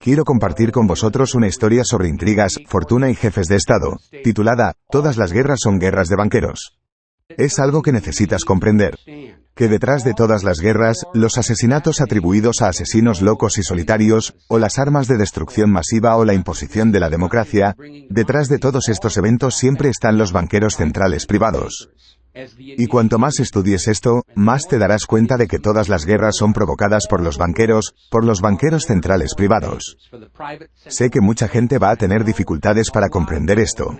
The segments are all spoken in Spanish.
Quiero compartir con vosotros una historia sobre intrigas, fortuna y jefes de Estado, titulada «Todas las guerras son guerras de banqueros». Es algo que necesitas comprender. Que detrás de todas las guerras, los asesinatos atribuidos a asesinos locos y solitarios, o las armas de destrucción masiva o la imposición de la democracia, detrás de todos estos eventos siempre están los banqueros centrales privados. Y cuanto más estudies esto, más te darás cuenta de que todas las guerras son provocadas por los banqueros centrales privados. Sé que mucha gente va a tener dificultades para comprender esto.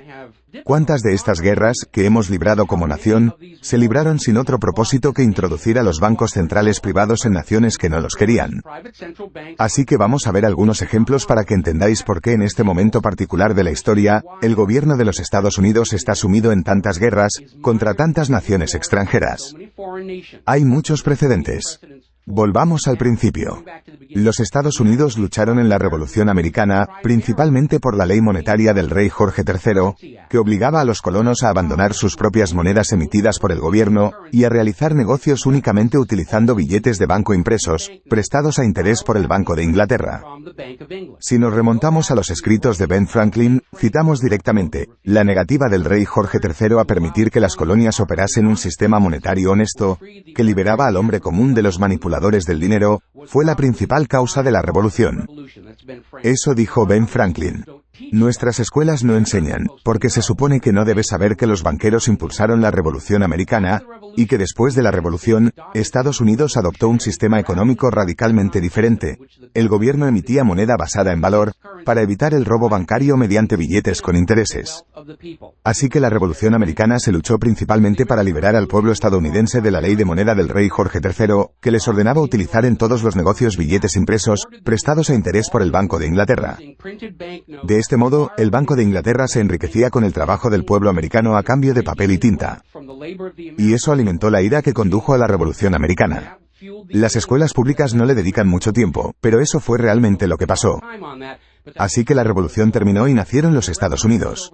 ¿Cuántas de estas guerras, que hemos librado como nación, se libraron sin otro propósito que introducir a los bancos centrales privados en naciones que no los querían? Así que vamos a ver algunos ejemplos para que entendáis por qué en este momento particular de la historia, el gobierno de los Estados Unidos está sumido en tantas guerras, contra tantas naciones extranjeras. Hay muchos precedentes. Volvamos al principio. Los Estados Unidos lucharon en la Revolución Americana, principalmente por la ley monetaria del rey Jorge III, que obligaba a los colonos a abandonar sus propias monedas emitidas por el gobierno, y a realizar negocios únicamente utilizando billetes de banco impresos, prestados a interés por el Banco de Inglaterra. Si nos remontamos a los escritos de Ben Franklin, citamos directamente, la negativa del rey Jorge III a permitir que las colonias operasen un sistema monetario honesto, que liberaba al hombre común de los manipuladores del dinero, fue la principal causa de la revolución. Eso dijo Ben Franklin. Nuestras escuelas no enseñan, porque se supone que no debes saber que los banqueros impulsaron la Revolución Americana, y que después de la Revolución, Estados Unidos adoptó un sistema económico radicalmente diferente. El gobierno emitía moneda basada en valor, para evitar el robo bancario mediante billetes con intereses. Así que la Revolución Americana se luchó principalmente para liberar al pueblo estadounidense de la ley de moneda del rey Jorge III, que les ordenaba utilizar en todos los negocios billetes impresos, prestados a interés por el Banco de Inglaterra. De este modo, el Banco de Inglaterra se enriquecía con el trabajo del pueblo americano a cambio de papel y tinta. Y eso alimentó la ira que condujo a la Revolución Americana. Las escuelas públicas no le dedican mucho tiempo, pero eso fue realmente lo que pasó. Así que la revolución terminó y nacieron los Estados Unidos.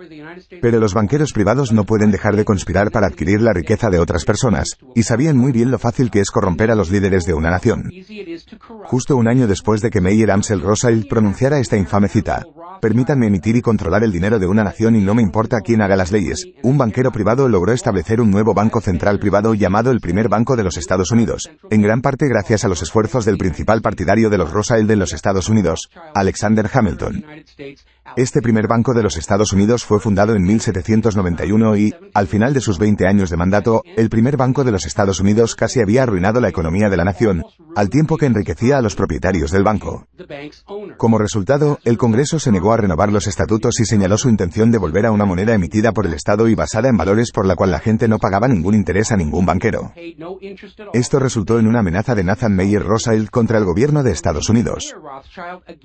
Pero los banqueros privados no pueden dejar de conspirar para adquirir la riqueza de otras personas, y sabían muy bien lo fácil que es corromper a los líderes de una nación. Justo un año después de que Meyer Amschel Rothschild pronunciara esta infame cita, «Permítanme emitir y controlar el dinero de una nación y no me importa quién haga las leyes», un banquero privado logró establecer un nuevo banco central privado llamado el primer Banco de los Estados Unidos, en gran parte gracias a los esfuerzos del principal partidario de los Rothschild en los Estados Unidos, Alexander Hamilton. Este primer Banco de los Estados Unidos fue fundado en 1791 y, al final de sus 20 años de mandato, el primer Banco de los Estados Unidos casi había arruinado la economía de la nación, al tiempo que enriquecía a los propietarios del banco. Como resultado, el Congreso se negó a renovar los estatutos y señaló su intención de volver a una moneda emitida por el Estado y basada en valores por la cual la gente no pagaba ningún interés a ningún banquero. Esto resultó en una amenaza de Nathan Meyer Rothschild contra el gobierno de Estados Unidos.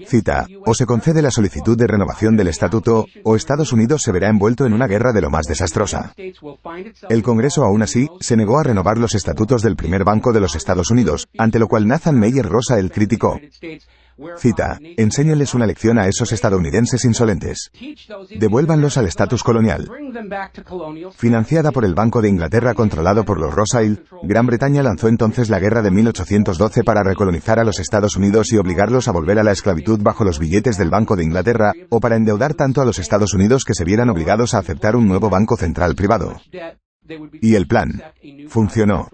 Cita, «O se concede la solicitud de renovación del estatuto, o Estados Unidos se verá envuelto en una guerra de lo más desastrosa». El Congreso aún así, se negó a renovar los estatutos del primer Banco de los Estados Unidos, ante lo cual Nathan Meyer Rothschild criticó. Cita, «Enséñenles una lección a esos estadounidenses insolentes. Devuélvanlos al estatus colonial». Financiada por el Banco de Inglaterra controlado por los Rothschild, Gran Bretaña lanzó entonces la guerra de 1812 para recolonizar a los Estados Unidos y obligarlos a volver a la esclavitud bajo los billetes del Banco de Inglaterra, o para endeudar tanto a los Estados Unidos que se vieran obligados a aceptar un nuevo banco central privado. Y el plan funcionó.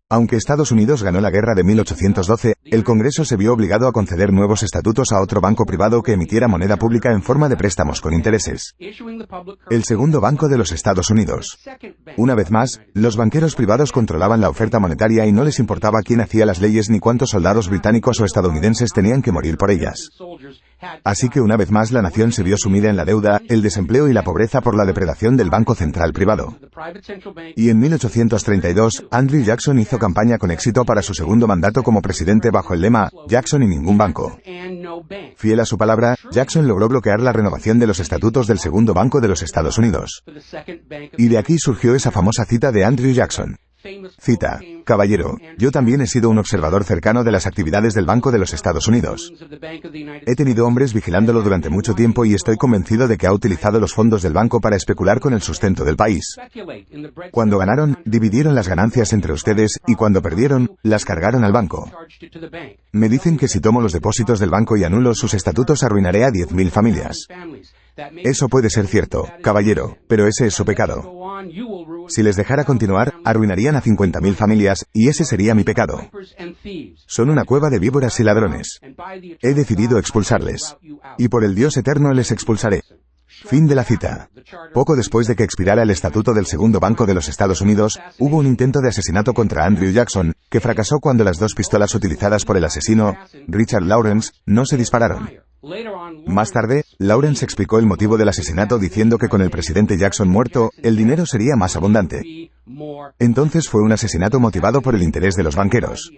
Aunque Estados Unidos ganó la guerra de 1812, el Congreso se vio obligado a conceder nuevos estatutos a otro banco privado que emitiera moneda pública en forma de préstamos con intereses. El segundo Banco de los Estados Unidos. Una vez más, los banqueros privados controlaban la oferta monetaria y no les importaba quién hacía las leyes ni cuántos soldados británicos o estadounidenses tenían que morir por ellas. Así que una vez más la nación se vio sumida en la deuda, el desempleo y la pobreza por la depredación del Banco Central Privado. Y en 1832, Andrew Jackson hizo campaña con éxito para su segundo mandato como presidente bajo el lema, «Jackson y ningún banco». Fiel a su palabra, Jackson logró bloquear la renovación de los estatutos del segundo Banco de los Estados Unidos. Y de aquí surgió esa famosa cita de Andrew Jackson. Cita: Caballero, yo también he sido un observador cercano de las actividades del Banco de los Estados Unidos. He tenido hombres vigilándolo durante mucho tiempo y estoy convencido de que ha utilizado los fondos del banco para especular con el sustento del país. Cuando ganaron, dividieron las ganancias entre ustedes, y cuando perdieron, las cargaron al banco. Me dicen que si tomo los depósitos del banco y anulo sus estatutos arruinaré a 10.000 familias. Eso puede ser cierto, caballero, pero ese es su pecado. Si les dejara continuar, arruinarían a 50.000 familias, y ese sería mi pecado. Son una cueva de víboras y ladrones. He decidido expulsarles. Y por el Dios eterno les expulsaré. Fin de la cita. Poco después de que expirara el estatuto del segundo Banco de los Estados Unidos, hubo un intento de asesinato contra Andrew Jackson, que fracasó cuando las dos pistolas utilizadas por el asesino, Richard Lawrence, no se dispararon. Más tarde, Lawrence explicó el motivo del asesinato diciendo que con el presidente Jackson muerto, el dinero sería más abundante. Entonces fue un asesinato motivado por el interés de los banqueros.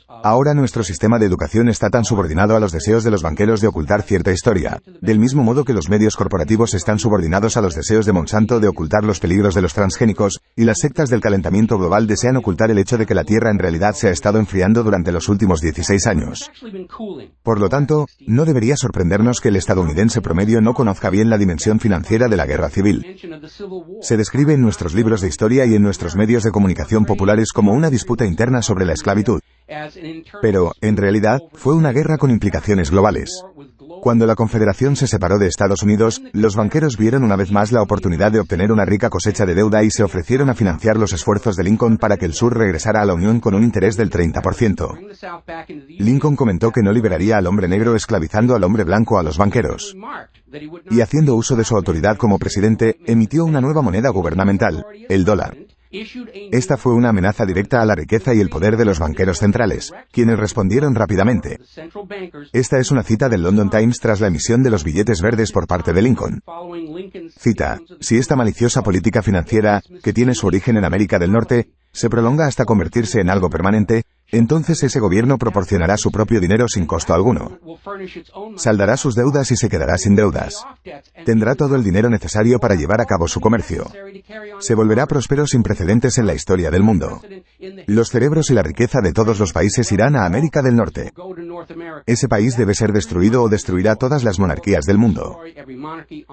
Ahora nuestro sistema de educación está tan subordinado a los deseos de los banqueros de ocultar cierta historia, del mismo modo que los medios corporativos están subordinados a los deseos de Monsanto de ocultar los peligros de los transgénicos, y las sectas del calentamiento global desean ocultar el hecho de que la Tierra en realidad se ha estado enfriando durante los últimos 16 años. Por lo tanto, no debería sorprendernos que el estadounidense promedio no conozca bien la dimensión financiera de la guerra civil. Se describe en nuestros libros de historia y en nuestros medios de comunicación populares como una disputa interna sobre la esclavitud. Pero, en realidad, fue una guerra con implicaciones globales. Cuando la Confederación se separó de Estados Unidos, los banqueros vieron una vez más la oportunidad de obtener una rica cosecha de deuda y se ofrecieron a financiar los esfuerzos de Lincoln para que el sur regresara a la Unión con un interés del 30%. Lincoln comentó que no liberaría al hombre negro esclavizando al hombre blanco a los banqueros. Y haciendo uso de su autoridad como presidente, emitió una nueva moneda gubernamental, el dólar. Esta fue una amenaza directa a la riqueza y el poder de los banqueros centrales, quienes respondieron rápidamente. Esta es una cita del London Times tras la emisión de los billetes verdes por parte de Lincoln. Cita: si esta maliciosa política financiera, que tiene su origen en América del Norte, se prolonga hasta convertirse en algo permanente, entonces ese gobierno proporcionará su propio dinero sin costo alguno. Saldará sus deudas y se quedará sin deudas. Tendrá todo el dinero necesario para llevar a cabo su comercio. Se volverá próspero sin precedentes en la historia del mundo. Los cerebros y la riqueza de todos los países irán a América del Norte. Ese país debe ser destruido o destruirá todas las monarquías del mundo.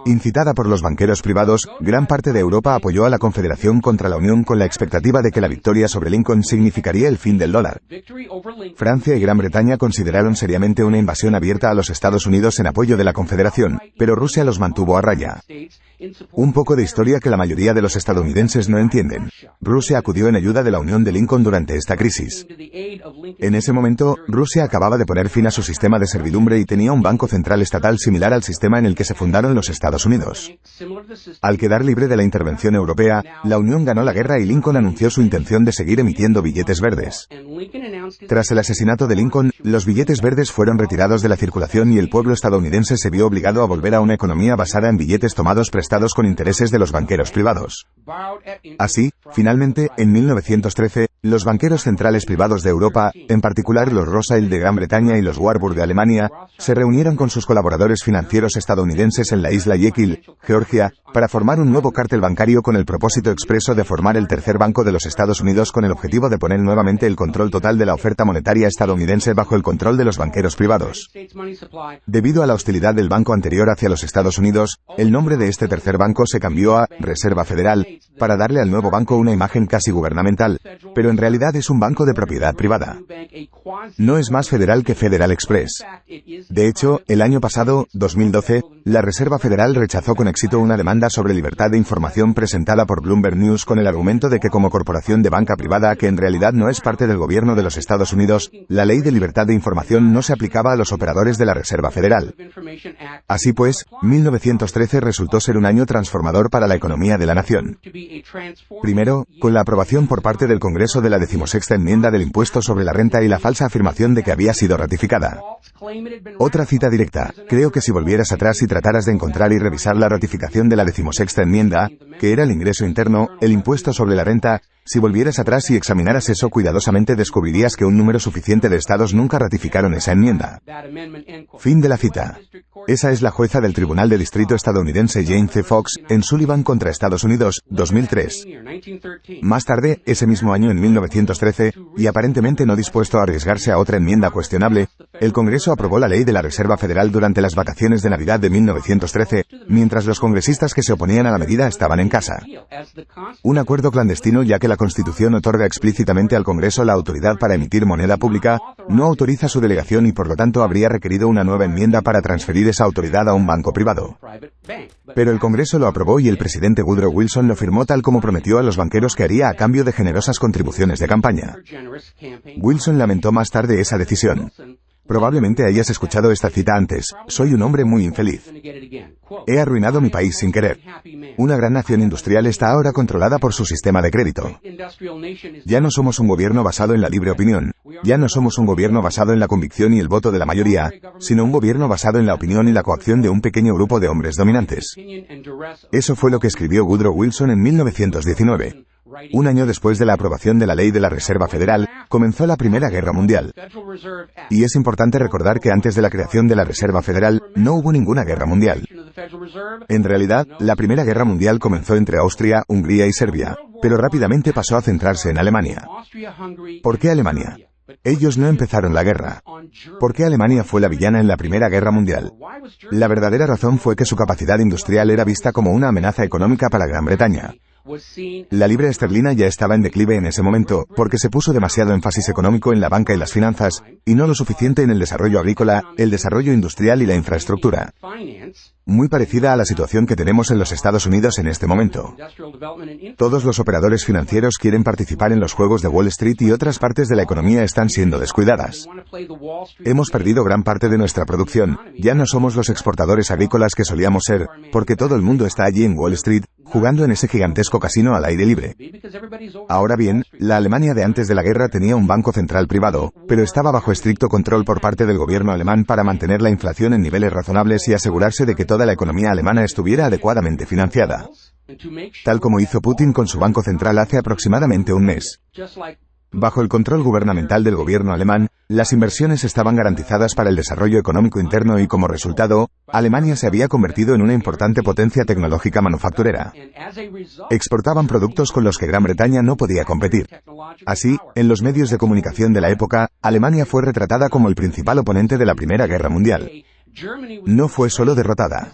Incitada por los banqueros privados, gran parte de Europa apoyó a la Confederación contra la Unión con la expectativa de que la victoria sobre Lincoln significaría el fin del dólar. Francia y Gran Bretaña consideraron seriamente una invasión abierta a los Estados Unidos en apoyo de la Confederación, pero Rusia los mantuvo a raya. Un poco de historia que la mayoría de los estadounidenses no entienden. Rusia acudió en ayuda de la Unión de Lincoln durante esta crisis. En ese momento, Rusia acababa de poner fin a su sistema de servidumbre y tenía un banco central estatal similar al sistema en el que se fundaron los Estados Unidos. Al quedar libre de la intervención europea, la Unión ganó la guerra y Lincoln anunció su intención de seguir emitiendo billetes verdes. Tras el asesinato de Lincoln, los billetes verdes fueron retirados de la circulación y el pueblo estadounidense se vio obligado a volver a una economía basada en billetes tomados prestados con intereses de los banqueros privados. Así, finalmente, en 1913, los banqueros centrales privados de Europa, en particular los Rothschild de Gran Bretaña y los Warburg de Alemania, se reunieron con sus colaboradores financieros estadounidenses en la isla Jekyll, Georgia, para formar un nuevo cártel bancario con el propósito expreso de formar el tercer banco de los Estados Unidos con el objetivo de poner nuevamente el control total de la oferta monetaria estadounidense bajo el control de los banqueros privados. Debido a la hostilidad del banco anterior hacia los Estados Unidos, el nombre de este tercer banco se cambió a Reserva Federal, para darle al nuevo banco una imagen casi gubernamental, pero en realidad es un banco de propiedad privada. No es más federal que Federal Express. De hecho, el año pasado, 2012, la Reserva Federal rechazó con éxito una demanda sobre libertad de información presentada por Bloomberg News con el argumento de que como corporación de banca privada que en realidad no es parte del gobierno de los Estados Unidos, la ley de libertad de información no se aplicaba a los operadores de la Reserva Federal. Así pues, 1913 resultó ser un año transformador para la economía de la nación. Primero, con la aprobación por parte del Congreso de la 16ª enmienda del impuesto sobre la renta y la falsa afirmación de que había sido ratificada. Otra cita directa: creo que si volvieras atrás y trataras de encontrar y revisar la ratificación de la 16ª enmienda, que era el ingreso interno, el impuesto sobre la renta, Si volvieras atrás y examinaras eso cuidadosamente descubrirías que un número suficiente de estados nunca ratificaron esa enmienda. Fin de la cita. Esa es la jueza del Tribunal de Distrito estadounidense Jane C. Fox, en Sullivan contra Estados Unidos, 2003. Más tarde, ese mismo año en 1913, y aparentemente no dispuesto a arriesgarse a otra enmienda cuestionable, el Congreso aprobó la Ley de la Reserva Federal durante las vacaciones de Navidad de 1913, mientras los congresistas que se oponían a la medida estaban en casa. Un acuerdo clandestino, ya que la Constitución otorga explícitamente al Congreso la autoridad para emitir moneda pública, no autoriza su delegación y por lo tanto habría requerido una nueva enmienda para transferir esa autoridad a un banco privado. Pero el Congreso lo aprobó y el presidente Woodrow Wilson lo firmó tal como prometió a los banqueros que haría a cambio de generosas contribuciones de campaña. Wilson lamentó más tarde esa decisión. Probablemente hayas escuchado esta cita antes: soy un hombre muy infeliz. He arruinado mi país sin querer. Una gran nación industrial está ahora controlada por su sistema de crédito. Ya no somos un gobierno basado en la libre opinión. Ya no somos un gobierno basado en la convicción y el voto de la mayoría, sino un gobierno basado en la opinión y la coacción de un pequeño grupo de hombres dominantes. Eso fue lo que escribió Woodrow Wilson en 1919. Un año después de la aprobación de la Ley de la Reserva Federal, comenzó la Primera Guerra Mundial. Y es importante recordar que antes de la creación de la Reserva Federal, no hubo ninguna guerra mundial. En realidad, la Primera Guerra Mundial comenzó entre Austria, Hungría y Serbia, pero rápidamente pasó a centrarse en Alemania. ¿Por qué Alemania? Ellos no empezaron la guerra. ¿Por qué Alemania fue la villana en la Primera Guerra Mundial? La verdadera razón fue que su capacidad industrial era vista como una amenaza económica para Gran Bretaña. La libra esterlina ya estaba en declive en ese momento, porque se puso demasiado énfasis económico en la banca y las finanzas, y no lo suficiente en el desarrollo agrícola, el desarrollo industrial y la infraestructura. Muy parecida a la situación que tenemos en los Estados Unidos en este momento. Todos los operadores financieros quieren participar en los juegos de Wall Street y otras partes de la economía están siendo descuidadas. Hemos perdido gran parte de nuestra producción, ya no somos los exportadores agrícolas que solíamos ser, porque todo el mundo está allí en Wall Street, jugando en ese gigantesco casino al aire libre. Ahora bien, la Alemania de antes de la guerra tenía un banco central privado, pero estaba bajo estricto control por parte del gobierno alemán para mantener la inflación en niveles razonables y asegurarse de que toda la economía alemana estuviera adecuadamente financiada. Tal como hizo Putin con su banco central hace aproximadamente un mes. Bajo el control gubernamental del gobierno alemán, las inversiones estaban garantizadas para el desarrollo económico interno y como resultado, Alemania se había convertido en una importante potencia tecnológica manufacturera. Exportaban productos con los que Gran Bretaña no podía competir. Así, en los medios de comunicación de la época, Alemania fue retratada como el principal oponente de la Primera Guerra Mundial. No fue solo derrotada,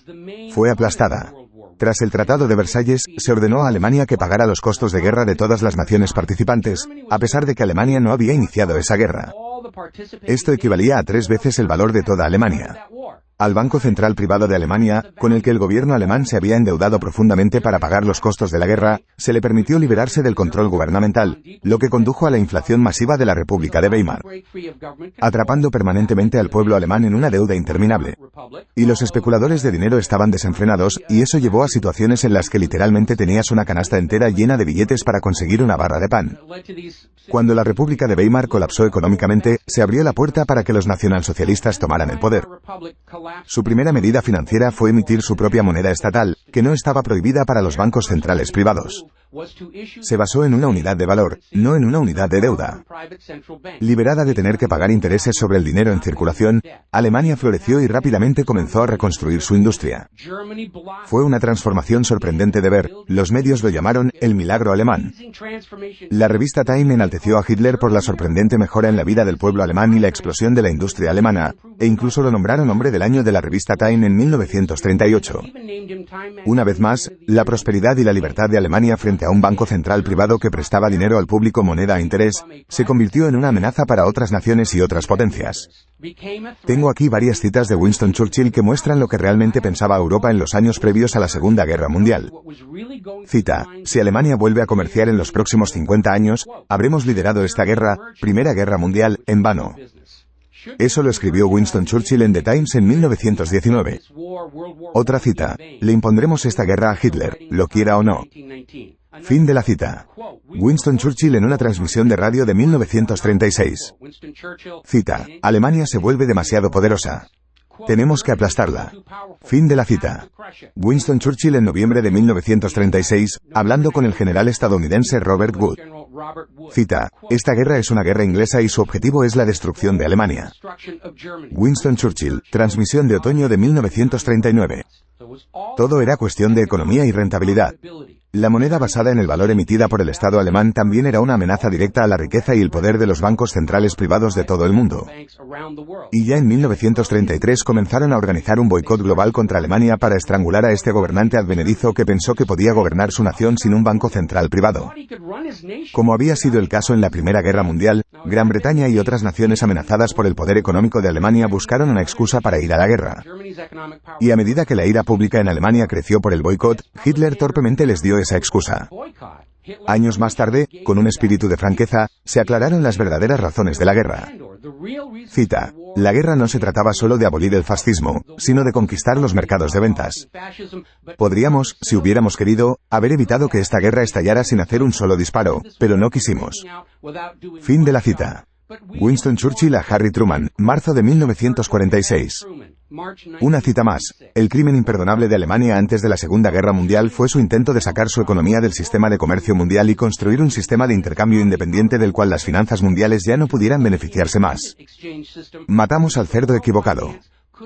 fue aplastada. Tras el Tratado de Versalles, se ordenó a Alemania que pagara los costos de guerra de todas las naciones participantes, a pesar de que Alemania no había iniciado esa guerra. Esto equivalía a 3 veces el valor de toda Alemania. Al Banco Central Privado de Alemania, con el que el gobierno alemán se había endeudado profundamente para pagar los costos de la guerra, se le permitió liberarse del control gubernamental, lo que condujo a la inflación masiva de la República de Weimar, atrapando permanentemente al pueblo alemán en una deuda interminable. Y los especuladores de dinero estaban desenfrenados, y eso llevó a situaciones en las que literalmente tenías una canasta entera llena de billetes para conseguir una barra de pan. Cuando la República de Weimar colapsó económicamente, se abrió la puerta para que los nacionalsocialistas tomaran el poder. Su primera medida financiera fue emitir su propia moneda estatal, que no estaba prohibida para los bancos centrales privados. Se basó en una unidad de valor, no en una unidad de deuda. Liberada de tener que pagar intereses sobre el dinero en circulación, Alemania floreció y rápidamente comenzó a reconstruir su industria. Fue una transformación sorprendente de ver, los medios lo llamaron el milagro alemán. La revista Time enalteció a Hitler por la sorprendente mejora en la vida del pueblo alemán y la explosión de la industria alemana, e incluso lo nombraron hombre del año de la revista Time en 1938. Una vez más, la prosperidad y la libertad de Alemania frente a un banco central privado que prestaba dinero al público moneda a interés, se convirtió en una amenaza para otras naciones y otras potencias. Tengo aquí varias citas de Winston Churchill que muestran lo que realmente pensaba Europa en los años previos a la Segunda Guerra Mundial. Cita: si Alemania vuelve a comerciar en los próximos 50 años, habremos liderado esta guerra, Primera Guerra Mundial, en vano. Eso lo escribió Winston Churchill en The Times en 1919. Otra cita: le impondremos esta guerra a Hitler, lo quiera o no. Fin de la cita. Winston Churchill en una transmisión de radio de 1936. Cita: Alemania se vuelve demasiado poderosa. Tenemos que aplastarla. Fin de la cita. Winston Churchill en noviembre de 1936, hablando con el general estadounidense Robert Wood. Cita: esta guerra es una guerra inglesa y su objetivo es la destrucción de Alemania. Winston Churchill, transmisión de otoño de 1939. Todo era cuestión de economía y rentabilidad. La moneda basada en el valor emitida por el Estado alemán también era una amenaza directa a la riqueza y el poder de los bancos centrales privados de todo el mundo. Y ya en 1933 comenzaron a organizar un boicot global contra Alemania para estrangular a este gobernante advenedizo que pensó que podía gobernar su nación sin un banco central privado. Como había sido el caso en la Primera Guerra Mundial, Gran Bretaña y otras naciones amenazadas por el poder económico de Alemania buscaron una excusa para ir a la guerra. Y a medida que la ira pública en Alemania creció por el boicot, Hitler torpemente les dio esa excusa. Años más tarde, con un espíritu de franqueza, se aclararon las verdaderas razones de la guerra. Cita: la guerra no se trataba solo de abolir el fascismo, sino de conquistar los mercados de ventas. Podríamos, si hubiéramos querido, haber evitado que esta guerra estallara sin hacer un solo disparo, pero no quisimos. Fin de la cita. Winston Churchill a Harry Truman, marzo de 1946. Una cita más. El crimen imperdonable de Alemania antes de la Segunda Guerra Mundial fue su intento de sacar su economía del sistema de comercio mundial y construir un sistema de intercambio independiente del cual las finanzas mundiales ya no pudieran beneficiarse más. Matamos al cerdo equivocado.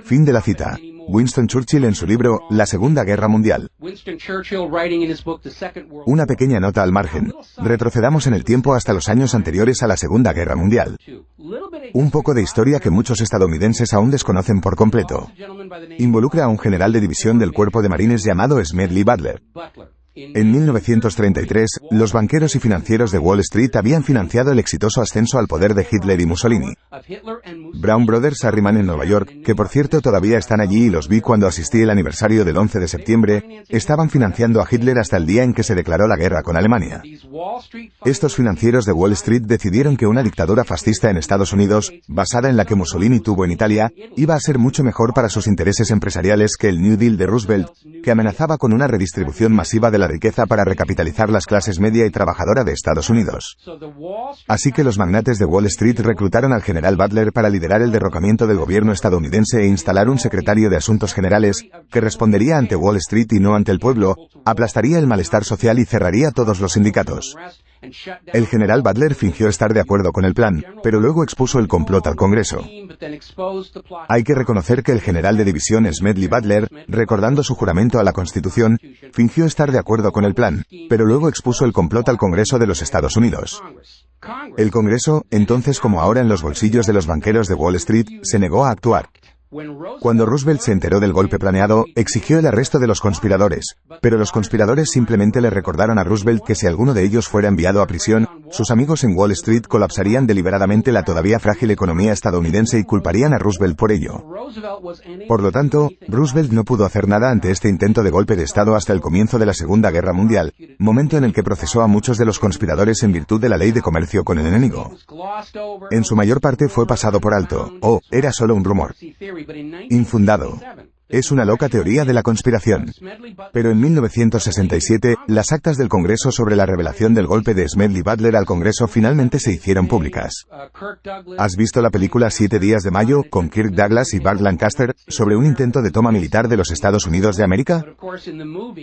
Fin de la cita. Winston Churchill en su libro, La Segunda Guerra Mundial. Una pequeña nota al margen. Retrocedamos en el tiempo hasta los años anteriores a la Segunda Guerra Mundial. Un poco de historia que muchos estadounidenses aún desconocen por completo. Involucra a un general de división del cuerpo de marines llamado Smedley Butler. En 1933, los banqueros y financieros de Wall Street habían financiado el exitoso ascenso al poder de Hitler y Mussolini. Brown Brothers Harriman en Nueva York, que por cierto todavía están allí y los vi cuando asistí el aniversario del 11 de septiembre, estaban financiando a Hitler hasta el día en que se declaró la guerra con Alemania. Estos financieros de Wall Street decidieron que una dictadura fascista en Estados Unidos, basada en la que Mussolini tuvo en Italia, iba a ser mucho mejor para sus intereses empresariales que el New Deal de Roosevelt, que amenazaba con una redistribución masiva de la riqueza para recapitalizar las clases media y trabajadora de Estados Unidos. Así que los magnates de Wall Street reclutaron al general Butler para liderar el derrocamiento del gobierno estadounidense e instalar un secretario de Asuntos Generales, que respondería ante Wall Street y no ante el pueblo, aplastaría el malestar social y cerraría todos los sindicatos. El general Butler fingió estar de acuerdo con el plan, pero luego expuso el complot al Congreso. Hay que reconocer que el general de división Smedley Butler, recordando su juramento a la Constitución, fingió estar de acuerdo con el plan, pero luego expuso el complot al Congreso de los Estados Unidos. El Congreso, entonces como ahora en los bolsillos de los banqueros de Wall Street, se negó a actuar. Cuando Roosevelt se enteró del golpe planeado, exigió el arresto de los conspiradores, pero los conspiradores simplemente le recordaron a Roosevelt que si alguno de ellos fuera enviado a prisión, sus amigos en Wall Street colapsarían deliberadamente la todavía frágil economía estadounidense y culparían a Roosevelt por ello. Por lo tanto, Roosevelt no pudo hacer nada ante este intento de golpe de Estado hasta el comienzo de la Segunda Guerra Mundial, momento en el que procesó a muchos de los conspiradores en virtud de la ley de comercio con el enemigo. En su mayor parte fue pasado por alto, o era solo un rumor. Infundado. Es una loca teoría de la conspiración. Pero en 1967, las actas del Congreso sobre la revelación del golpe de Smedley Butler al Congreso finalmente se hicieron públicas. ¿Has visto la película 7 días de mayo, con Kirk Douglas y Burt Lancaster, sobre un intento de toma militar de los Estados Unidos de América?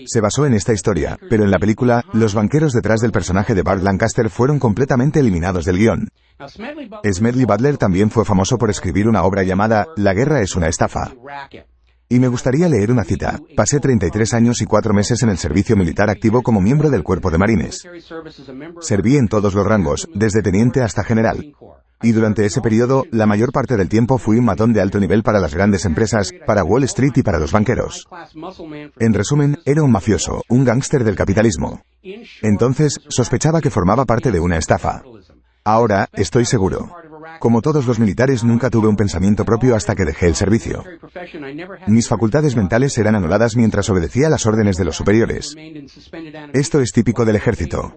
Se basó en esta historia, pero en la película, los banqueros detrás del personaje de Burt Lancaster fueron completamente eliminados del guión. Smedley Butler también fue famoso por escribir una obra llamada La guerra es una estafa. Y me gustaría leer una cita. Pasé 33 años y 4 meses en el servicio militar activo como miembro del Cuerpo de Marines. Serví en todos los rangos, desde teniente hasta general. Y durante ese periodo, la mayor parte del tiempo fui un matón de alto nivel para las grandes empresas, para Wall Street y para los banqueros. En resumen, era un mafioso, un gángster del capitalismo. Entonces, sospechaba que formaba parte de una estafa. Ahora, estoy seguro. Como todos los militares, nunca tuve un pensamiento propio hasta que dejé el servicio. Mis facultades mentales eran anuladas mientras obedecía las órdenes de los superiores. Esto es típico del ejército.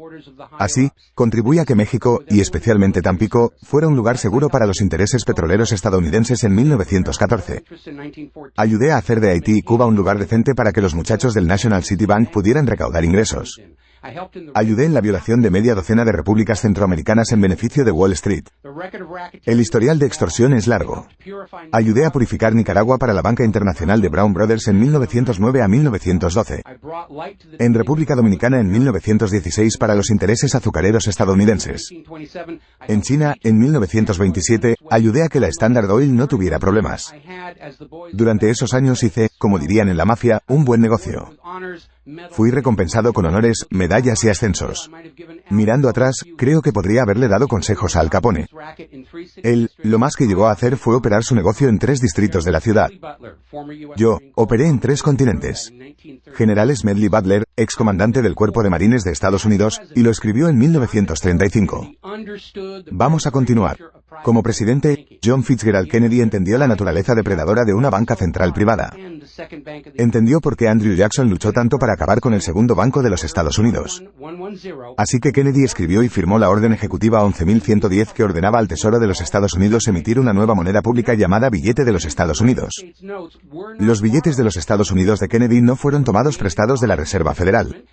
Así, contribuí a que México, y especialmente Tampico, fuera un lugar seguro para los intereses petroleros estadounidenses en 1914. Ayudé a hacer de Haití y Cuba un lugar decente para que los muchachos del National City Bank pudieran recaudar ingresos. Ayudé en la violación de media docena de repúblicas centroamericanas en beneficio de Wall Street. El historial de extorsión es largo. Ayudé a purificar Nicaragua para la banca internacional de Brown Brothers en 1909 a 1912. En República Dominicana en 1916 para los intereses azucareros estadounidenses. En China, en 1927, ayudé a que la Standard Oil no tuviera problemas. Durante esos años hice, como dirían en la mafia, un buen negocio. Fui recompensado con honores, medallas y ascensos. Mirando atrás, creo que podría haberle dado consejos a Al Capone. Él, lo más que llegó a hacer fue operar su negocio en 3 distritos de la ciudad. Yo, operé en 3 continentes. General Smedley Butler, excomandante del Cuerpo de Marines de Estados Unidos, y lo escribió en 1935. Vamos a continuar. Como presidente, John Fitzgerald Kennedy entendió la naturaleza depredadora de una banca central privada. Entendió por qué Andrew Jackson luchó tanto para acabar con el segundo banco de los Estados Unidos. Así que Kennedy escribió y firmó la Orden Ejecutiva 11.110 que ordenaba al Tesoro de los Estados Unidos emitir una nueva moneda pública llamada Billete de los Estados Unidos. Los billetes de los Estados Unidos de Kennedy no fueron tomados prestados de la Reserva Federal.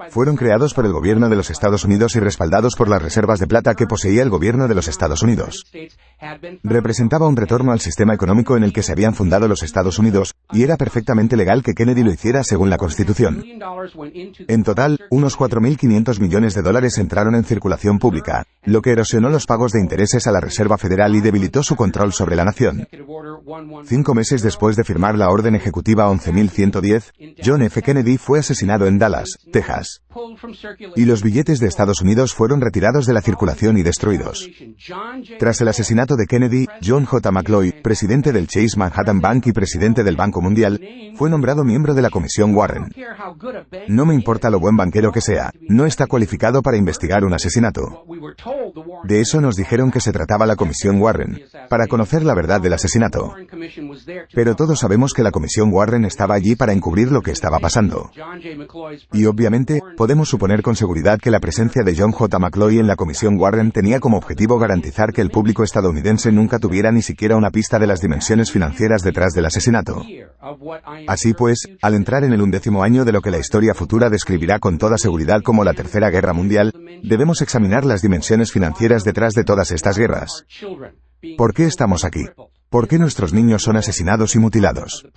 Fueron creados por el gobierno de los Estados Unidos y respaldados por las reservas de plata que poseía el gobierno de los Estados Unidos. Representaba un retorno al sistema económico en el que se habían fundado los Estados Unidos, y era perfectamente legal que Kennedy lo hiciera según la Constitución. En total, unos $4.500 millones entraron en circulación pública, lo que erosionó los pagos de intereses a la Reserva Federal y debilitó su control sobre la nación. 5 meses después de firmar la Orden Ejecutiva 11.110, John F. Kennedy fue asesinado en Dallas, Texas. Y los billetes de Estados Unidos fueron retirados de la circulación y destruidos. Tras el asesinato de Kennedy, John J. McCloy, presidente del Chase Manhattan Bank y presidente del Banco Mundial, fue nombrado miembro de la Comisión Warren. No me importa lo buen banquero que sea, no está cualificado para investigar un asesinato. De eso nos dijeron que se trataba la Comisión Warren, para conocer la verdad del asesinato. Pero todos sabemos que la Comisión Warren estaba allí para encubrir lo que estaba pasando. Y obviamente, podemos suponer con seguridad que la presencia de John J. McCloy en la Comisión Warren tenía como objetivo garantizar que el público estadounidense nunca tuviera ni siquiera una pista de las dimensiones financieras detrás del asesinato. Así pues, al entrar en el 11º año de lo que la historia futura describirá con toda seguridad como la Tercera Guerra Mundial, debemos examinar las dimensiones financieras detrás de todas estas guerras. ¿Por qué estamos aquí? ¿Por qué nuestros niños son asesinados y mutilados?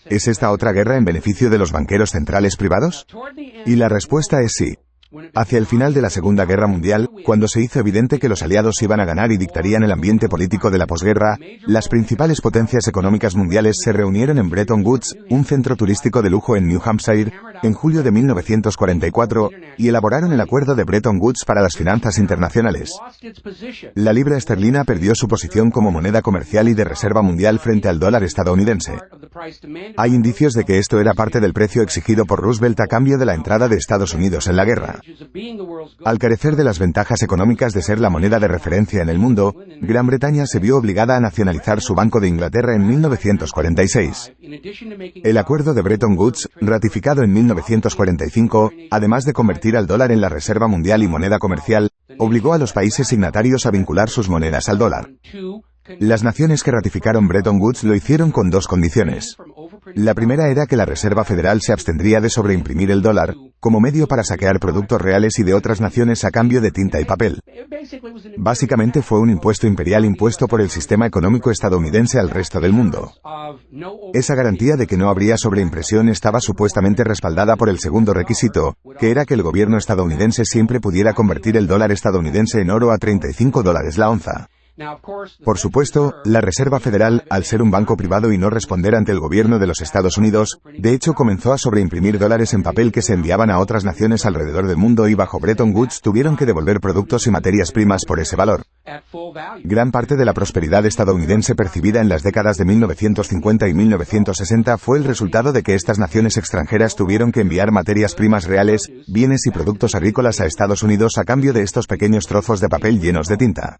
¿Es esta otra guerra en beneficio de los banqueros centrales privados? Y la respuesta es sí. Hacia el final de la Segunda Guerra Mundial, cuando se hizo evidente que los aliados iban a ganar y dictarían el ambiente político de la posguerra, las principales potencias económicas mundiales se reunieron en Bretton Woods, un centro turístico de lujo en New Hampshire, en julio de 1944, y elaboraron el Acuerdo de Bretton Woods para las finanzas internacionales. La libra esterlina perdió su posición como moneda comercial y de reserva mundial frente al dólar estadounidense. Hay indicios de que esto era parte del precio exigido por Roosevelt a cambio de la entrada de Estados Unidos en la guerra. Al carecer de las ventajas económicas de ser la moneda de referencia en el mundo, Gran Bretaña se vio obligada a nacionalizar su Banco de Inglaterra en 1946. El Acuerdo de Bretton Woods, ratificado en 1945, además de convertir al dólar en la reserva mundial y moneda comercial, obligó a los países signatarios a vincular sus monedas al dólar. Las naciones que ratificaron Bretton Woods lo hicieron con 2 condiciones. La primera era que la Reserva Federal se abstendría de sobreimprimir el dólar, como medio para saquear productos reales y de otras naciones a cambio de tinta y papel. Básicamente fue un impuesto imperial impuesto por el sistema económico estadounidense al resto del mundo. Esa garantía de que no habría sobreimpresión estaba supuestamente respaldada por el segundo requisito, que era que el gobierno estadounidense siempre pudiera convertir el dólar estadounidense en oro a $35 la onza. Por supuesto, la Reserva Federal, al ser un banco privado y no responder ante el gobierno de los Estados Unidos, de hecho comenzó a sobreimprimir dólares en papel que se enviaban a otras naciones alrededor del mundo y bajo Bretton Woods tuvieron que devolver productos y materias primas por ese valor. Gran parte de la prosperidad estadounidense percibida en las décadas de 1950 y 1960 fue el resultado de que estas naciones extranjeras tuvieron que enviar materias primas reales, bienes y productos agrícolas a Estados Unidos a cambio de estos pequeños trozos de papel llenos de tinta.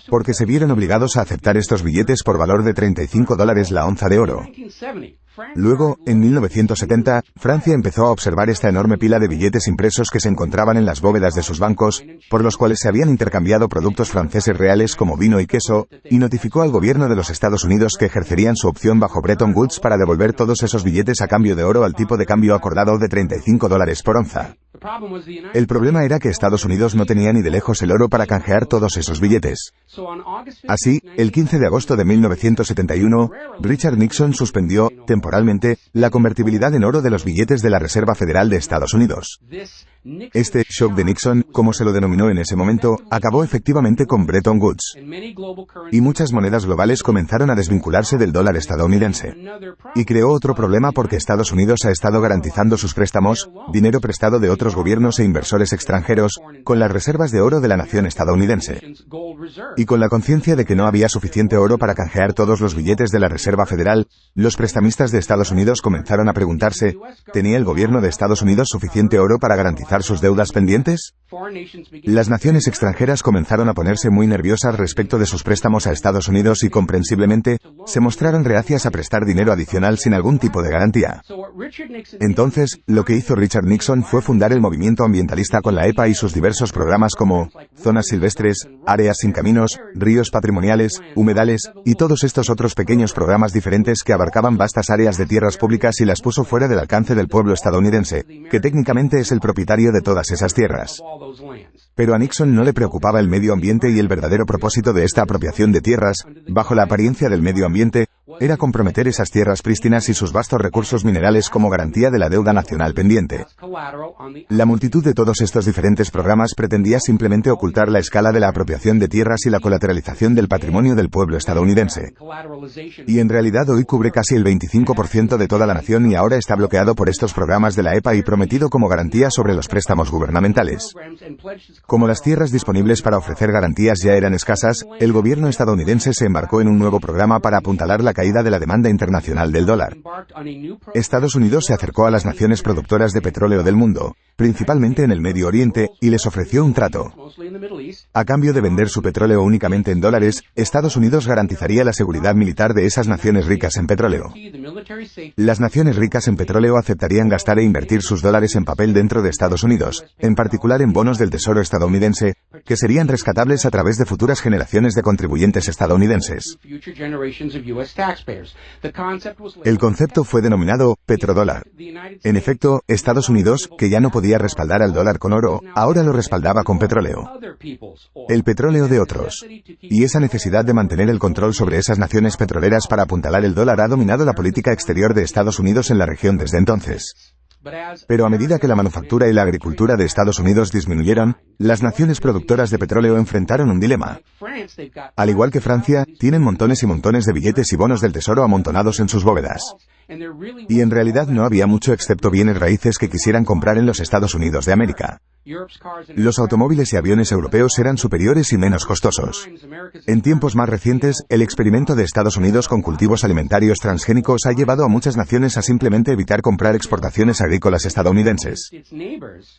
Porque se vieron obligados a aceptar estos billetes por valor de $35 la onza de oro. Luego, en 1970, Francia empezó a observar esta enorme pila de billetes impresos que se encontraban en las bóvedas de sus bancos, por los cuales se habían intercambiado productos franceses reales como vino y queso, y notificó al gobierno de los Estados Unidos que ejercerían su opción bajo Bretton Woods para devolver todos esos billetes a cambio de oro al tipo de cambio acordado de $35 por onza. El problema era que Estados Unidos no tenía ni de lejos el oro para canjear todos esos billetes. Así, el 15 de agosto de 1971, Richard Nixon suspendió, temporalmente, la convertibilidad en oro de los billetes de la Reserva Federal de Estados Unidos. Este shock de Nixon, como se lo denominó en ese momento, acabó efectivamente con Bretton Woods. Y muchas monedas globales comenzaron a desvincularse del dólar estadounidense. Y creó otro problema porque Estados Unidos ha estado garantizando sus préstamos, dinero prestado de otros gobiernos e inversores extranjeros, con las reservas de oro de la nación estadounidense. Y con la conciencia de que no había suficiente oro para canjear todos los billetes de la Reserva Federal, los prestamistas de Estados Unidos comenzaron a preguntarse, ¿tenía el gobierno de Estados Unidos suficiente oro para garantizar sus deudas pendientes? Las naciones extranjeras comenzaron a ponerse muy nerviosas respecto de sus préstamos a Estados Unidos y comprensiblemente, se mostraron reacias a prestar dinero adicional sin algún tipo de garantía. Entonces, lo que hizo Richard Nixon fue fundar el movimiento ambientalista con la EPA y sus diversos programas como zonas silvestres, áreas sin caminos, ríos patrimoniales, humedales, y todos estos otros pequeños programas diferentes que abarcaban vastas áreas de tierras públicas y las puso fuera del alcance del pueblo estadounidense, que técnicamente es el propietario de todas esas tierras. Pero a Nixon no le preocupaba el medio ambiente y el verdadero propósito de esta apropiación de tierras, bajo la apariencia del medio ambiente, era comprometer esas tierras prístinas y sus vastos recursos minerales como garantía de la deuda nacional pendiente. La multitud de todos estos diferentes programas pretendía simplemente ocultar la escala de la apropiación de tierras y la colateralización del patrimonio del pueblo estadounidense. Y en realidad hoy cubre casi el 25% de toda la nación y ahora está bloqueado por estos programas de la EPA y prometido como garantía sobre los préstamos gubernamentales. Como las tierras disponibles para ofrecer garantías ya eran escasas, el gobierno estadounidense se embarcó en un nuevo programa para apuntalar la caída de la demanda internacional del dólar. Estados Unidos se acercó a las naciones productoras de petróleo del mundo, principalmente en el Medio Oriente, y les ofreció un trato. A cambio de vender su petróleo únicamente en dólares, Estados Unidos garantizaría la seguridad militar de esas naciones ricas en petróleo. Las naciones ricas en petróleo aceptarían gastar e invertir sus dólares en papel dentro de Estados Unidos, en particular en bonos del Tesoro estadounidense, que serían rescatables a través de futuras generaciones de contribuyentes estadounidenses. El concepto fue denominado petrodólar. En efecto, Estados Unidos, que ya no podía respaldar al dólar con oro, ahora lo respaldaba con petróleo. El petróleo de otros. Y esa necesidad de mantener el control sobre esas naciones petroleras para apuntalar el dólar ha dominado la política exterior de Estados Unidos en la región desde entonces. Pero a medida que la manufactura y la agricultura de Estados Unidos disminuyeron, las naciones productoras de petróleo enfrentaron un dilema. Al igual que Francia, tienen montones y montones de billetes y bonos del tesoro amontonados en sus bóvedas. Y en realidad no había mucho excepto bienes raíces que quisieran comprar en los Estados Unidos de América. Los automóviles y aviones europeos eran superiores y menos costosos. En tiempos más recientes, el experimento de Estados Unidos con cultivos alimentarios transgénicos ha llevado a muchas naciones a simplemente evitar comprar exportaciones agrícolas estadounidenses.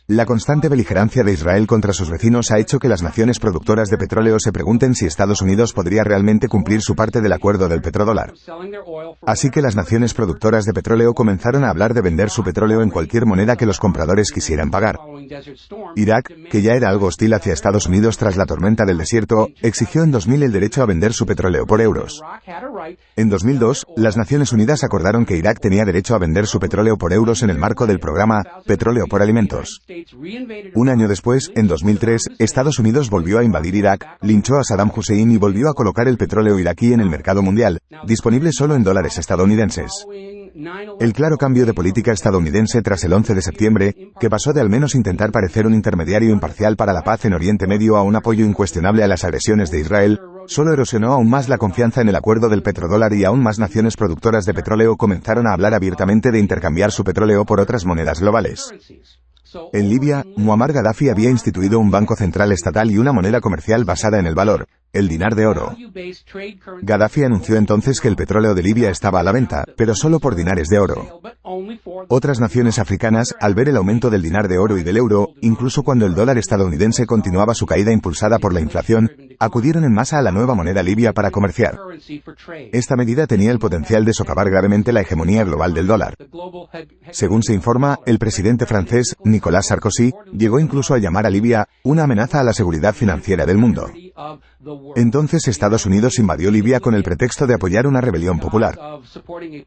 La constante beligerancia de Israel contra sus vecinos ha hecho que las naciones productoras de petróleo se pregunten si Estados Unidos podría realmente cumplir su parte del acuerdo del petrodólar. Así que las naciones productoras de petróleo comenzaron a hablar de vender su petróleo en cualquier moneda que los compradores quisieran pagar. Irak, que ya era algo hostil hacia Estados Unidos tras la tormenta del desierto, exigió en 2000 el derecho a vender su petróleo por euros. En 2002, las Naciones Unidas acordaron que Irak tenía derecho a vender su petróleo por euros en el marco del programa Petróleo por Alimentos. Un año después, en 2003, Estados Unidos volvió a invadir Irak, linchó a Saddam Hussein y volvió a colocar el petróleo iraquí en el mercado mundial, disponible solo en dólares estadounidenses. El claro cambio de política estadounidense tras el 11 de septiembre, que pasó de al menos intentar parecer un intermediario imparcial para la paz en Oriente Medio a un apoyo incuestionable a las agresiones de Israel, solo erosionó aún más la confianza en el acuerdo del petrodólar y aún más naciones productoras de petróleo comenzaron a hablar abiertamente de intercambiar su petróleo por otras monedas globales. En Libia, Muammar Gaddafi había instituido un banco central estatal y una moneda comercial basada en el valor, el dinar de oro. Gaddafi anunció entonces que el petróleo de Libia estaba a la venta, pero solo por dinares de oro. Otras naciones africanas, al ver el aumento del dinar de oro y del euro, incluso cuando el dólar estadounidense continuaba su caída impulsada por la inflación, acudieron en masa a la nueva moneda libia para comerciar. Esta medida tenía el potencial de socavar gravemente la hegemonía global del dólar. Según se informa, el presidente francés, Nicolas Sarkozy, llegó incluso a llamar a Libia una amenaza a la seguridad financiera del mundo. Entonces Estados Unidos invadió Libia con el pretexto de apoyar una rebelión popular.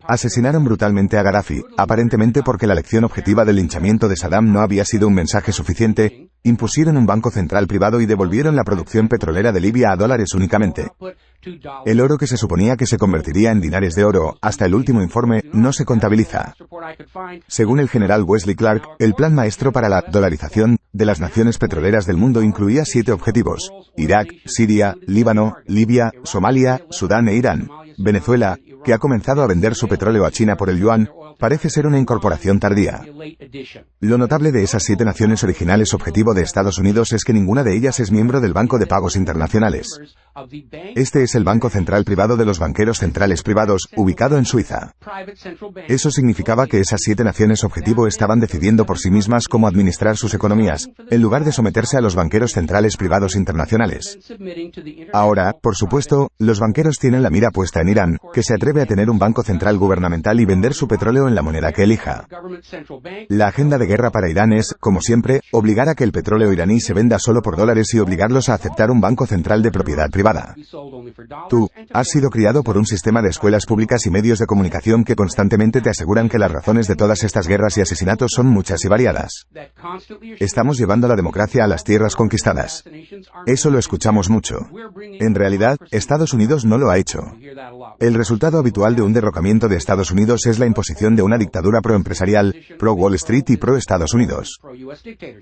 Asesinaron brutalmente a Gaddafi, aparentemente porque la lección objetiva del linchamiento de Saddam no había sido un mensaje suficiente, impusieron un banco central privado y devolvieron la producción petrolera de Libia a dólares únicamente. El oro que se suponía que se convertiría en dinares de oro, hasta el último informe, no se contabiliza. Según el general Wesley Clark, el plan maestro para la dolarización de las naciones petroleras del mundo incluía 7 objetivos: Irak, Siria, Líbano, Libia, Somalia, Sudán e Irán. Venezuela, que ha comenzado a vender su petróleo a China por el yuan, parece ser una incorporación tardía. Lo notable de esas 7 naciones originales objetivo de Estados Unidos es que ninguna de ellas es miembro del Banco de Pagos Internacionales. Este es el Banco Central Privado de los Banqueros Centrales Privados, ubicado en Suiza. Eso significaba que esas 7 naciones objetivo estaban decidiendo por sí mismas cómo administrar sus economías, en lugar de someterse a los banqueros centrales privados internacionales. Ahora, por supuesto, los banqueros tienen la mira puesta en Irán, que se atreve a tener un banco central gubernamental y vender su petróleo en la moneda que elija. La agenda de guerra para Irán es, como siempre, obligar a que el petróleo iraní se venda solo por dólares y obligarlos a aceptar un banco central de propiedad privada. Tú, has sido criado por un sistema de escuelas públicas y medios de comunicación que constantemente te aseguran que las razones de todas estas guerras y asesinatos son muchas y variadas. Estamos llevando la democracia a las tierras conquistadas. Eso lo escuchamos mucho. En realidad, Estados Unidos no lo ha hecho. El resultado habitual de un derrocamiento de Estados Unidos es la imposición de una dictadura pro-empresarial, pro-Wall Street y pro-Estados Unidos.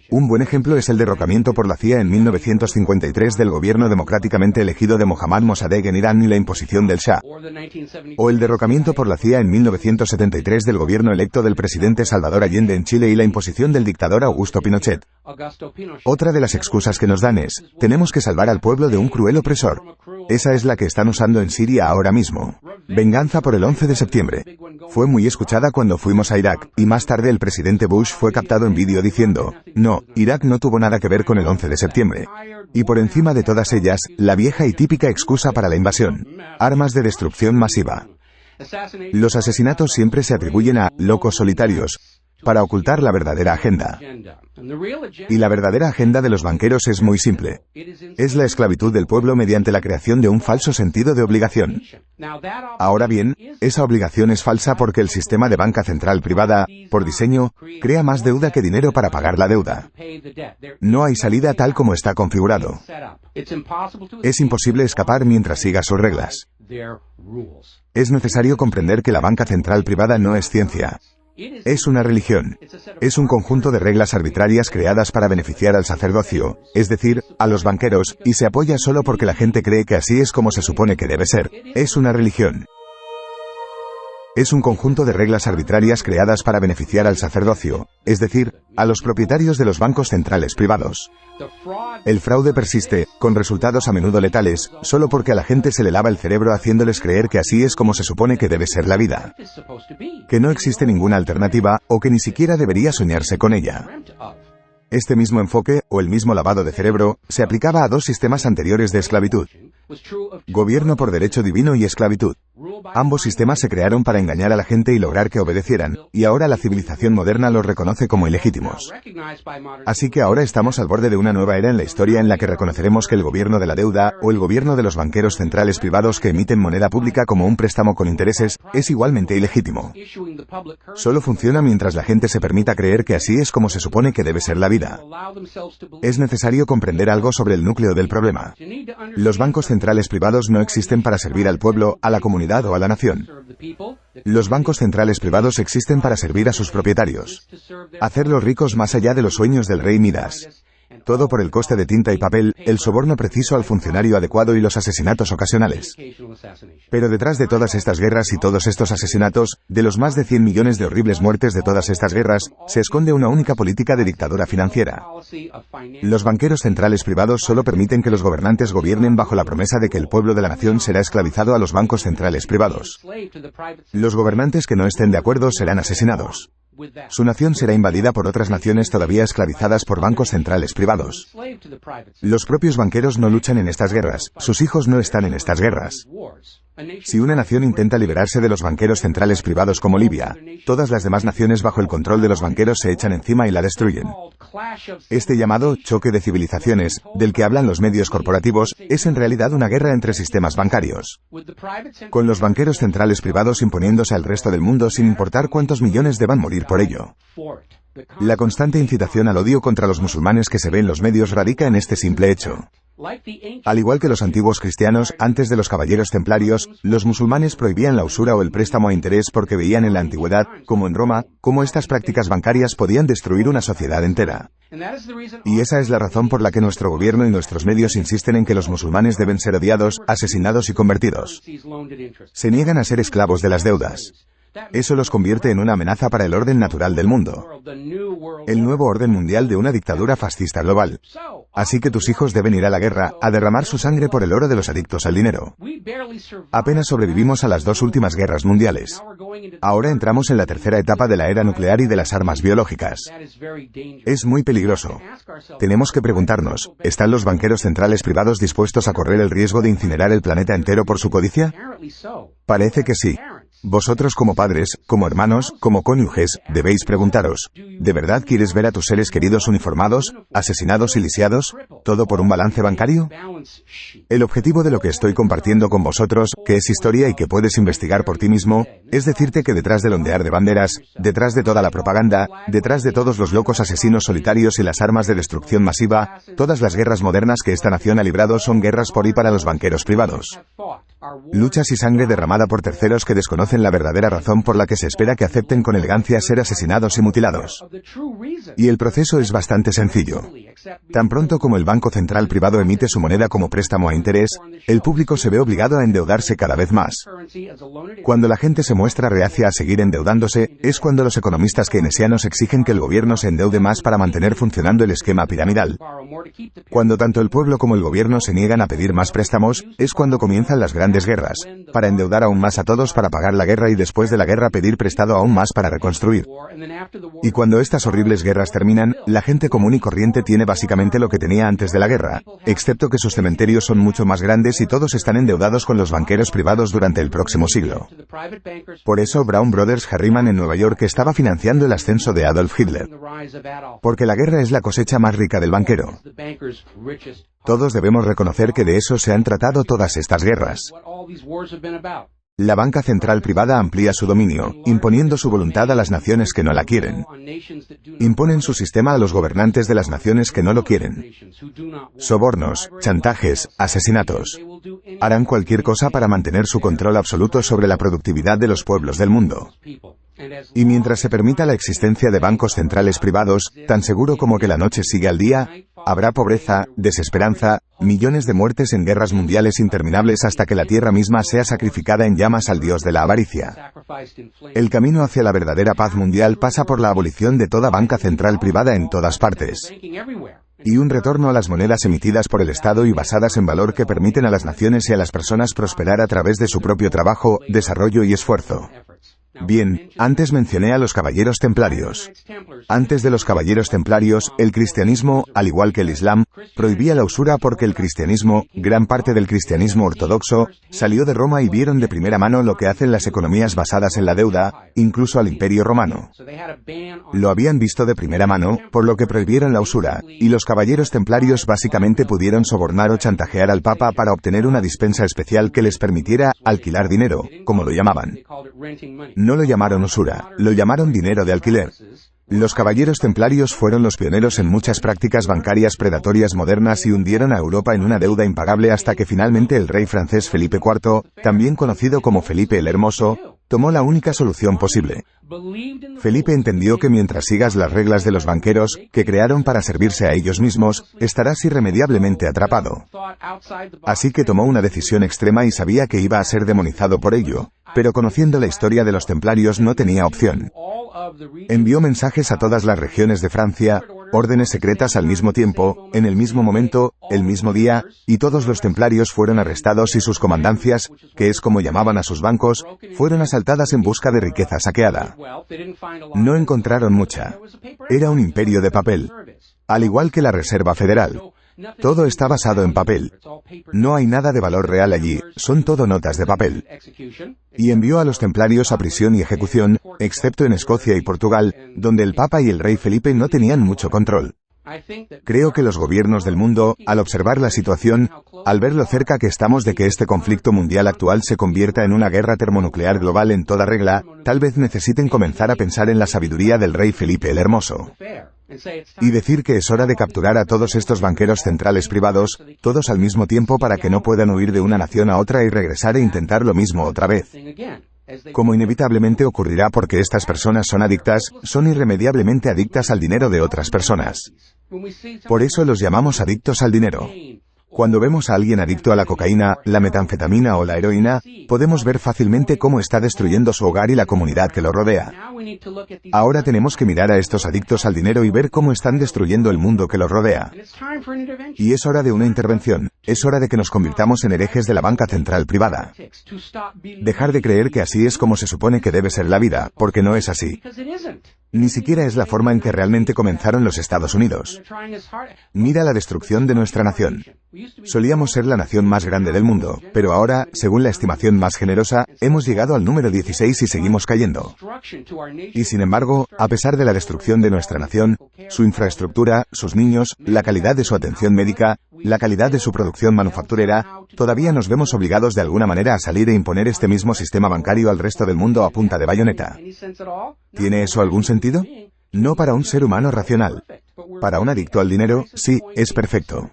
Un buen ejemplo es el derrocamiento por la CIA en 1953 del gobierno democráticamente elegido de Mohammad Mossadegh en Irán y la imposición del Shah. O el derrocamiento por la CIA en 1973 del gobierno electo del presidente Salvador Allende en Chile y la imposición del dictador Augusto Pinochet. Otra de las excusas que nos dan es, tenemos que salvar al pueblo de un cruel opresor. Esa es la que están usando en Siria ahora mismo. Venganza por el 11 de septiembre. Fue muy escuchada cuando fuimos a Irak, y más tarde el presidente Bush fue captado en vídeo diciendo, no, Irak no tuvo nada que ver con el 11 de septiembre. Y por encima de todas ellas, la vieja y típica excusa para la invasión: armas de destrucción masiva. Los asesinatos siempre se atribuyen a locos solitarios, para ocultar la verdadera agenda. Y la verdadera agenda de los banqueros es muy simple. Es la esclavitud del pueblo mediante la creación de un falso sentido de obligación. Ahora bien, esa obligación es falsa porque el sistema de banca central privada, por diseño, crea más deuda que dinero para pagar la deuda. No hay salida tal como está configurado. Es imposible escapar mientras siga sus reglas. Es necesario comprender que la banca central privada no es ciencia. Es una religión. Es un conjunto de reglas arbitrarias creadas para beneficiar al sacerdocio, es decir, a los banqueros, y se apoya solo porque la gente cree que así es como se supone que debe ser. Es una religión. Es un conjunto de reglas arbitrarias creadas para beneficiar al sacerdocio, es decir, a los propietarios de los bancos centrales privados. El fraude persiste, con resultados a menudo letales, solo porque a la gente se le lava el cerebro haciéndoles creer que así es como se supone que debe ser la vida. Que no existe ninguna alternativa, o que ni siquiera debería soñarse con ella. Este mismo enfoque, o el mismo lavado de cerebro, se aplicaba a 2 sistemas anteriores de esclavitud: gobierno por derecho divino y esclavitud. Ambos sistemas se crearon para engañar a la gente y lograr que obedecieran, y ahora la civilización moderna los reconoce como ilegítimos. Así que ahora estamos al borde de una nueva era en la historia en la que reconoceremos que el gobierno de la deuda, o el gobierno de los banqueros centrales privados que emiten moneda pública como un préstamo con intereses, es igualmente ilegítimo. Solo funciona mientras la gente se permita creer que así es como se supone que debe ser la vida. Es necesario comprender algo sobre el núcleo del problema. Los bancos centrales privados no existen para servir al pueblo, a la comunidad o a la nación. Los bancos centrales privados existen para servir a sus propietarios. Hacerlos ricos más allá de los sueños del rey Midas. Todo por el coste de tinta y papel, el soborno preciso al funcionario adecuado y los asesinatos ocasionales. Pero detrás de todas estas guerras y todos estos asesinatos, de los más de 100 millones de horribles muertes de todas estas guerras, se esconde una única política de dictadura financiera. Los banqueros centrales privados solo permiten que los gobernantes gobiernen bajo la promesa de que el pueblo de la nación será esclavizado a los bancos centrales privados. Los gobernantes que no estén de acuerdo serán asesinados. Su nación será invadida por otras naciones todavía esclavizadas por bancos centrales privados. Los propios banqueros no luchan en estas guerras, sus hijos no están en estas guerras. Si una nación intenta liberarse de los banqueros centrales privados como Libia, todas las demás naciones bajo el control de los banqueros se echan encima y la destruyen. Este llamado choque de civilizaciones, del que hablan los medios corporativos, es en realidad una guerra entre sistemas bancarios. Con los banqueros centrales privados imponiéndose al resto del mundo sin importar cuántos millones deban morir por ello. La constante incitación al odio contra los musulmanes que se ve en los medios radica en este simple hecho. Al igual que los antiguos cristianos, antes de los caballeros templarios, los musulmanes prohibían la usura o el préstamo a interés porque veían en la antigüedad, como en Roma, cómo estas prácticas bancarias podían destruir una sociedad entera. Y esa es la razón por la que nuestro gobierno y nuestros medios insisten en que los musulmanes deben ser odiados, asesinados y convertidos. Se niegan a ser esclavos de las deudas. Eso los convierte en una amenaza para el orden natural del mundo. El nuevo orden mundial de una dictadura fascista global. Así que tus hijos deben ir a la guerra, a derramar su sangre por el oro de los adictos al dinero. Apenas sobrevivimos a las dos últimas guerras mundiales. Ahora entramos en la tercera etapa de la era nuclear y de las armas biológicas. Es muy peligroso. Tenemos que preguntarnos, ¿están los banqueros centrales privados dispuestos a correr el riesgo de incinerar el planeta entero por su codicia? Parece que sí. Vosotros como padres, como hermanos, como cónyuges, debéis preguntaros, ¿de verdad quieres ver a tus seres queridos uniformados, asesinados y lisiados, todo por un balance bancario? El objetivo de lo que estoy compartiendo con vosotros, que es historia y que puedes investigar por ti mismo, es decirte que detrás del ondear de banderas, detrás de toda la propaganda, detrás de todos los locos asesinos solitarios y las armas de destrucción masiva, todas las guerras modernas que esta nación ha librado son guerras por y para los banqueros privados. Luchas y sangre derramada por terceros que desconocen la verdadera razón por la que se espera que acepten con elegancia ser asesinados y mutilados. Y el proceso es bastante sencillo. Tan pronto como el Banco Central privado emite su moneda como préstamo a interés, el público se ve obligado a endeudarse cada vez más. Cuando la gente se muestra reacia a seguir endeudándose, es cuando los economistas keynesianos exigen que el gobierno se endeude más para mantener funcionando el esquema piramidal. Cuando tanto el pueblo como el gobierno se niegan a pedir más préstamos, es cuando comienzan las grandes guerras, para endeudar aún más a todos para pagar la guerra y después de la guerra pedir prestado aún más para reconstruir. Y cuando estas horribles guerras terminan, la gente común y corriente tiene básicamente lo que tenía antes de la guerra, excepto que sus cementerios son mucho más grandes y todos están endeudados con los banqueros privados durante el próximo siglo. Por eso Brown Brothers Harriman en Nueva York estaba financiando el ascenso de Adolf Hitler. Porque la guerra es la cosecha más rica del banquero. Todos debemos reconocer que de eso se han tratado todas estas guerras. La banca central privada amplía su dominio, imponiendo su voluntad a las naciones que no la quieren. Imponen su sistema a los gobernantes de las naciones que no lo quieren. Sobornos, chantajes, asesinatos. Harán cualquier cosa para mantener su control absoluto sobre la productividad de los pueblos del mundo. Y mientras se permita la existencia de bancos centrales privados, tan seguro como que la noche sigue al día, habrá pobreza, desesperanza, millones de muertes en guerras mundiales interminables hasta que la tierra misma sea sacrificada en llamas al dios de la avaricia. El camino hacia la verdadera paz mundial pasa por la abolición de toda banca central privada en todas partes. Y un retorno a las monedas emitidas por el Estado y basadas en valor que permiten a las naciones y a las personas prosperar a través de su propio trabajo, desarrollo y esfuerzo. Bien, antes mencioné a los caballeros templarios. Antes de los caballeros templarios, el cristianismo, al igual que el islam, prohibía la usura porque el cristianismo, gran parte del cristianismo ortodoxo, salió de Roma y vieron de primera mano lo que hacen las economías basadas en la deuda, incluso al Imperio Romano. Lo habían visto de primera mano, por lo que prohibieron la usura, y los caballeros templarios básicamente pudieron sobornar o chantajear al Papa para obtener una dispensa especial que les permitiera alquilar dinero, como lo llamaban. No lo llamaron usura, lo llamaron dinero de alquiler. Los caballeros templarios fueron los pioneros en muchas prácticas bancarias predatorias modernas y hundieron a Europa en una deuda impagable hasta que finalmente el rey francés Felipe IV, también conocido como Felipe el Hermoso, Tomó la única solución posible. Felipe entendió que mientras sigas las reglas de los banqueros, que crearon para servirse a ellos mismos, estarás irremediablemente atrapado. Así que tomó una decisión extrema y sabía que iba a ser demonizado por ello, pero conociendo la historia de los templarios no tenía opción. Envió mensajes a todas las regiones de Francia, órdenes secretas al mismo tiempo, en el mismo momento, el mismo día, y todos los templarios fueron arrestados y sus comandancias, que es como llamaban a sus bancos, fueron asaltadas en busca de riqueza saqueada. No encontraron mucha. Era un imperio de papel. Al igual que la Reserva Federal. Todo está basado en papel. No hay nada de valor real allí, son todo notas de papel. Y envió a los templarios a prisión y ejecución, excepto en Escocia y Portugal, donde el Papa y el rey Felipe no tenían mucho control. Creo que los gobiernos del mundo, al observar la situación, al ver lo cerca que estamos de que este conflicto mundial actual se convierta en una guerra termonuclear global en toda regla, tal vez necesiten comenzar a pensar en la sabiduría del rey Felipe el Hermoso. Y decir que es hora de capturar a todos estos banqueros centrales privados, todos al mismo tiempo para que no puedan huir de una nación a otra y regresar e intentar lo mismo otra vez. Como inevitablemente ocurrirá porque estas personas son adictas, son irremediablemente adictas al dinero de otras personas. Por eso los llamamos adictos al dinero. Cuando vemos a alguien adicto a la cocaína, la metanfetamina o la heroína, podemos ver fácilmente cómo está destruyendo su hogar y la comunidad que lo rodea. Ahora tenemos que mirar a estos adictos al dinero y ver cómo están destruyendo el mundo que los rodea. Y es hora de una intervención, es hora de que nos convirtamos en herejes de la banca central privada. Dejar de creer que así es como se supone que debe ser la vida, porque no es así. Ni siquiera es la forma en que realmente comenzaron los Estados Unidos. Mira la destrucción de nuestra nación. Solíamos ser la nación más grande del mundo, pero ahora, según la estimación más generosa, hemos llegado al número 16 y seguimos cayendo. Y sin embargo, a pesar de la destrucción de nuestra nación, su infraestructura, sus niños, la calidad de su atención médica, la calidad de su producción manufacturera, todavía nos vemos obligados de alguna manera a salir e imponer este mismo sistema bancario al resto del mundo a punta de bayoneta. ¿Tiene eso algún sentido? No para un ser humano racional. Para un adicto al dinero, sí, es perfecto.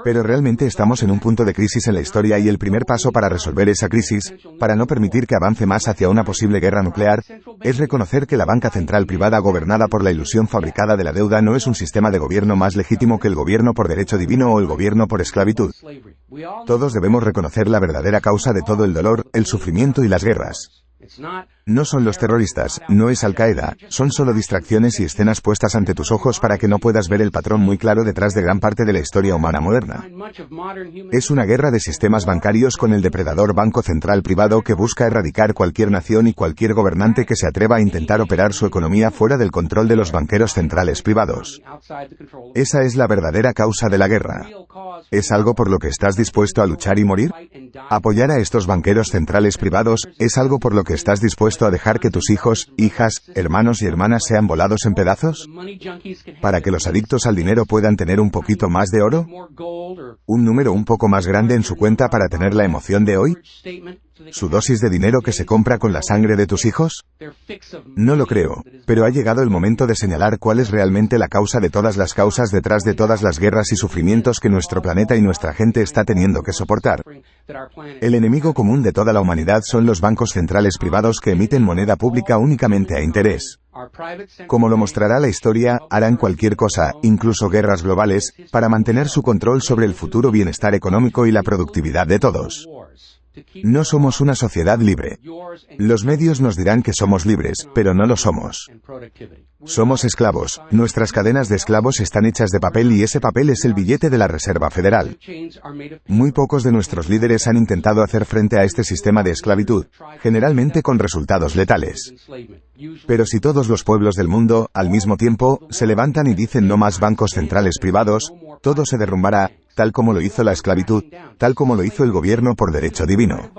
Pero realmente estamos en un punto de crisis en la historia y el primer paso para resolver esa crisis, para no permitir que avance más hacia una posible guerra nuclear, es reconocer que la banca central privada gobernada por la ilusión fabricada de la deuda no es un sistema de gobierno más legítimo que el gobierno por derecho divino o el gobierno por esclavitud. Todos debemos reconocer la verdadera causa de todo el dolor, el sufrimiento y las guerras. No son los terroristas, no es Al-Qaeda, son solo distracciones y escenas puestas ante tus ojos para que no puedas ver el patrón muy claro detrás de gran parte de la historia humana moderna. Es una guerra de sistemas bancarios con el depredador banco central privado que busca erradicar cualquier nación y cualquier gobernante que se atreva a intentar operar su economía fuera del control de los banqueros centrales privados. Esa es la verdadera causa de la guerra. ¿Es algo por lo que estás dispuesto a luchar y morir? ¿Apoyar a estos banqueros centrales privados es algo por lo que estás dispuesto a dejar que tus hijos, hijas, hermanos y hermanas sean volados en pedazos? ¿Para que los adictos al dinero puedan tener un poquito más de oro? ¿Un número un poco más grande en su cuenta para tener la emoción de hoy? ¿Su dosis de dinero que se compra con la sangre de tus hijos? No lo creo, pero ha llegado el momento de señalar cuál es realmente la causa de todas las causas detrás de todas las guerras y sufrimientos que nuestro planeta y nuestra gente está teniendo que soportar. El enemigo común de toda la humanidad son los bancos centrales privados que emiten moneda pública únicamente a interés. Como lo mostrará la historia, harán cualquier cosa, incluso guerras globales, para mantener su control sobre el futuro bienestar económico y la productividad de todos. No somos una sociedad libre. Los medios nos dirán que somos libres, pero no lo somos. Somos esclavos, nuestras cadenas de esclavos están hechas de papel y ese papel es el billete de la Reserva Federal. Muy pocos de nuestros líderes han intentado hacer frente a este sistema de esclavitud, generalmente con resultados letales. Pero si todos los pueblos del mundo, al mismo tiempo, se levantan y dicen no más bancos centrales privados, todo se derrumbará, tal como lo hizo la esclavitud, tal como lo hizo el gobierno por derecho divino.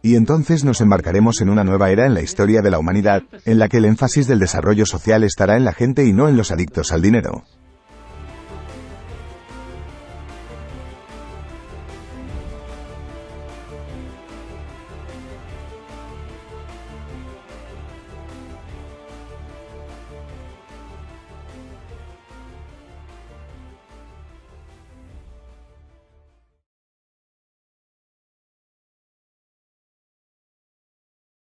Y entonces nos embarcaremos en una nueva era en la historia de la humanidad, en la que el énfasis del desarrollo social estará en la gente y no en los adictos al dinero.